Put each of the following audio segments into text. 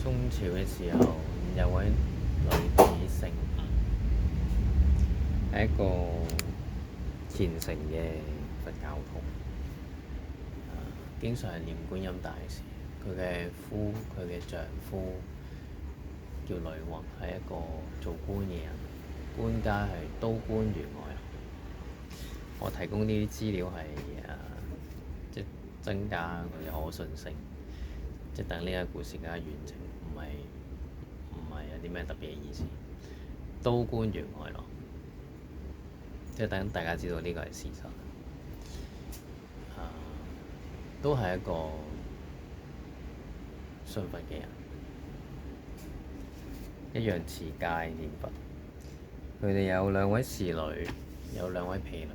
宋朝嘅時候，有位女子姓吳，係一個虔誠嘅佛教徒，經常係念觀音大士。佢嘅丈夫叫呂宏，係一個做官嘅人，官階係都官員外。我提供呢啲資料係即增加佢嘅可信性，即等呢個故事更加完整，唔係有啲咩特別嘅意思。都官員外咯，即等大家知道呢個係事實。都係一個信佛嘅人，一樣持戒念佛。佢哋有兩位侍女，有兩位婢女。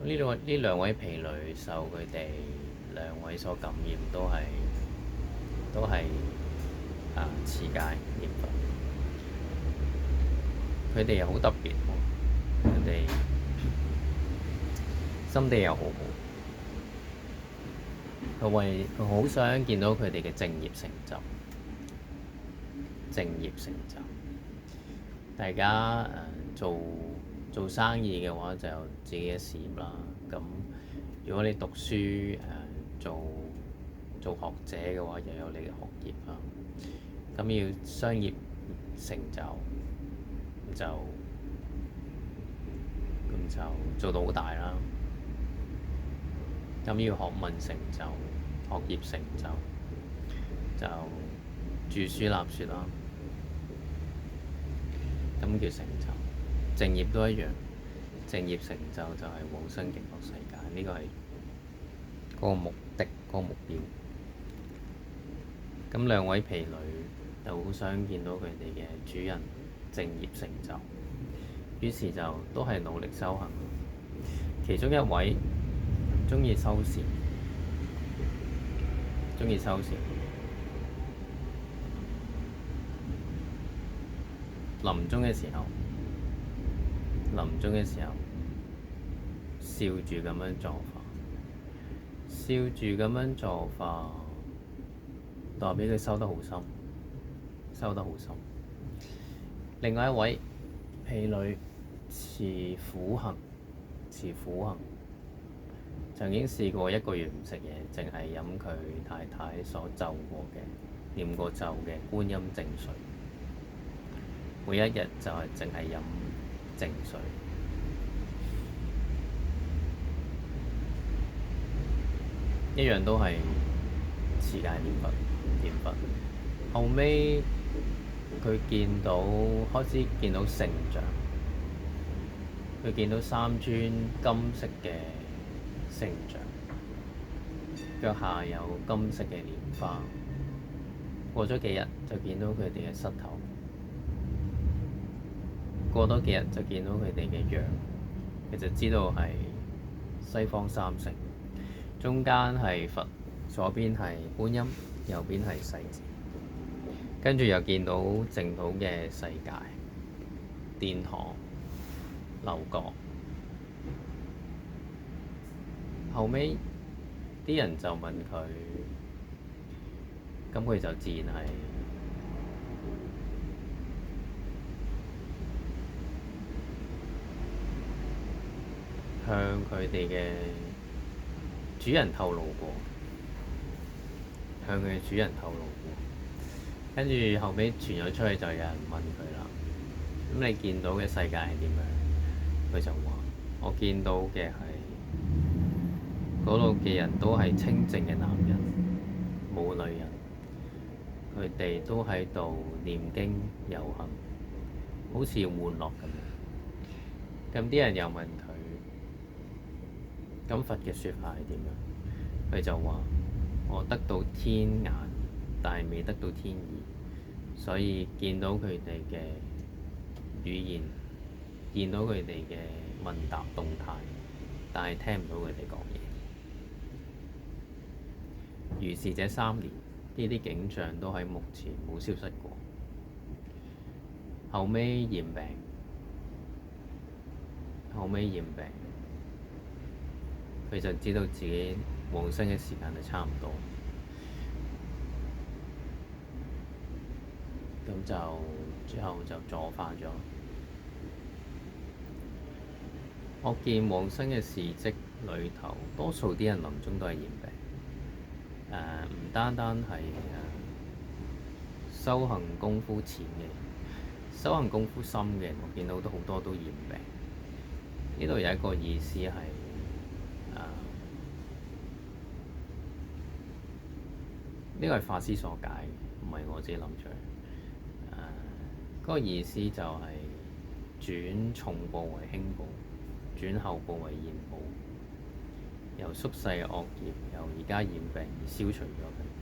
呢兩位婢女受佢哋兩位所感染，都係持戒念佛。佢哋又好特別喎，佢哋心地又好好。佢好想見到佢哋嘅正業成就。大家做生意嘅話，就有自己嘅事業啦。咁如果你讀書做學者嘅話，又有你嘅學業啦。咁要商業成就，就做到好大啦。咁要學問成就、學業成就著書立說啦。咁叫成就。正業都一樣，正業成就就係往生極樂世界。呢個係嗰個目的，嗰個目標。咁兩位婢女就好想見到佢哋嘅主人正業成就，於是就都係努力修行。其中一位鍾意修禪，臨終嘅時候，笑住咁樣坐化，代表佢修得好深。另外一位婢女持苦行，曾經試過1個月唔食嘢，淨係飲佢太太所念過咒嘅觀音淨水，每一日就係淨係飲淨水。一樣都係持戒念佛。後尾佢開始見到聖像，佢見到3尊金色嘅聖像，腳下有金色嘅蓮花。過咗幾日就見到佢哋嘅膝頭，過多幾日就見到佢哋嘅樣，佢就知道係西方三聖。中間係佛，左邊係觀音，右邊係世子。跟住又見到淨土嘅世界，殿堂、樓閣。後尾啲人就問佢，咁佢就自然係向佢哋嘅主人透露過，跟住後尾傳咗出去，就有人問佢啦。咁你見到嘅世界係點樣？佢就話：我見到嘅係嗰度嘅人都係清靜嘅男人，冇女人。佢哋都喺度念經遊行，好似玩樂咁樣。咁啲人又問佢：咁佛嘅説法係點樣？佢就話：我得到天眼，但係未得到天耳，所以見到佢哋嘅語言，見到佢哋嘅問答動態，但係聽唔到佢哋講嘢。如是這3年，呢啲景象都喺目前冇消失過。後尾染病，佢就知道自己往生嘅時間就差唔多。咁就之後就左化咗。我見往生嘅事蹟裏頭，多數啲人臨終都係染病。唔單單係修行功夫淺嘅，修行功夫深嘅，我見到都好多都染病。呢度有一個意思係呢個係法師所解，唔係我自己諗出嚟。嗰個意思就係轉重報為輕報，轉後報為現報，由宿世嘅惡業由而家染病而消除咗佢。